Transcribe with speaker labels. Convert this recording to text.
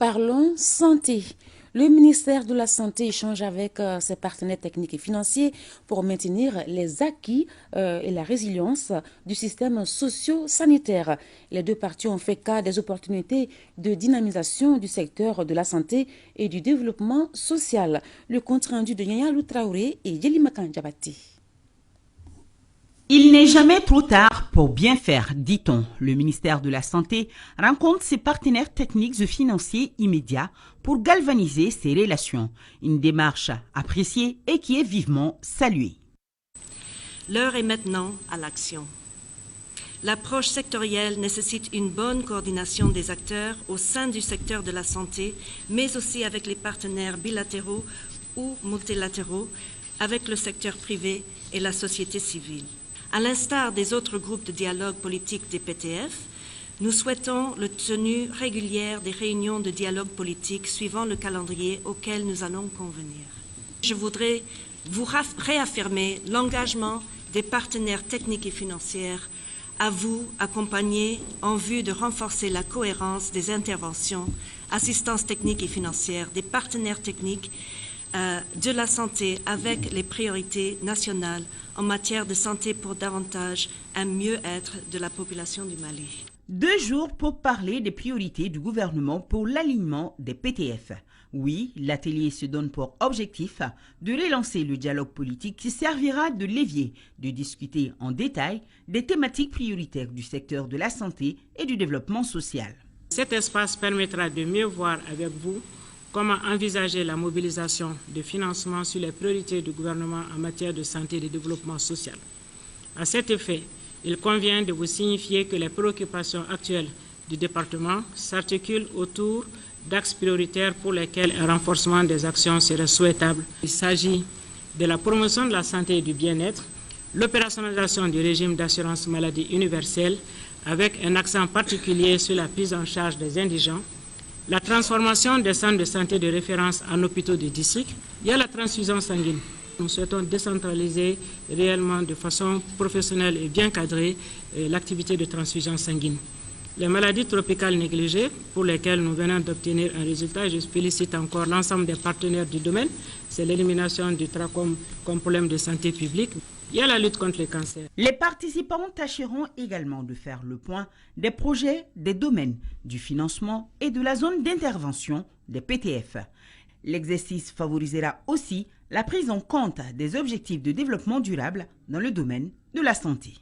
Speaker 1: Parlons santé. Le ministère de la Santé échange avec ses partenaires techniques et financiers pour maintenir les acquis et la résilience du système socio-sanitaire. Les deux parties ont fait cas des opportunités de dynamisation du secteur de la santé et du développement social. Le compte rendu de Yaya Traoré et Yelimakan Djabati.
Speaker 2: Il n'est jamais trop tard pour bien faire, dit-on. Le ministère de la Santé rencontre ses partenaires techniques et financiers immédiats pour galvaniser ses relations. Une démarche appréciée et qui est vivement saluée.
Speaker 3: L'heure est maintenant à l'action. L'approche sectorielle nécessite une bonne coordination des acteurs au sein du secteur de la santé, mais aussi avec les partenaires bilatéraux ou multilatéraux, avec le secteur privé et la société civile. À l'instar des autres groupes de dialogue politique des PTF, nous souhaitons la tenue régulière des réunions de dialogue politique suivant le calendrier auquel nous allons convenir. Je voudrais vous réaffirmer l'engagement des partenaires techniques et financiers à vous accompagner en vue de renforcer la cohérence des interventions, assistance technique et financière des partenaires techniques de la santé avec les priorités nationales en matière de santé pour davantage un mieux-être de la population du Mali.
Speaker 2: 2 jours pour parler des priorités du gouvernement pour l'alignement des PTF. Oui, l'atelier se donne pour objectif de relancer le dialogue politique qui servira de levier, de discuter en détail des thématiques prioritaires du secteur de la santé et du développement social.
Speaker 4: Cet espace permettra de mieux voir avec vous comment envisager la mobilisation de financement sur les priorités du gouvernement en matière de santé et de développement social. À cet effet, il convient de vous signifier que les préoccupations actuelles du département s'articulent autour d'axes prioritaires pour lesquels un renforcement des actions serait souhaitable. Il s'agit de la promotion de la santé et du bien-être, l'opérationnalisation du régime d'assurance maladie universelle avec un accent particulier sur la prise en charge des indigents, la transformation des centres de santé de référence en hôpitaux de district. Il y a la transfusion sanguine. Nous souhaitons décentraliser réellement de façon professionnelle et bien cadrée l'activité de transfusion sanguine. Les maladies tropicales négligées pour lesquelles nous venons d'obtenir un résultat, je félicite encore l'ensemble des partenaires du domaine, c'est l'élimination du trachome comme problème de santé publique. Il y a la lutte contre les cancers.
Speaker 2: Les participants tâcheront également de faire le point des projets, des domaines, du financement et de la zone d'intervention des PTF. L'exercice favorisera aussi la prise en compte des objectifs de développement durable dans le domaine de la santé.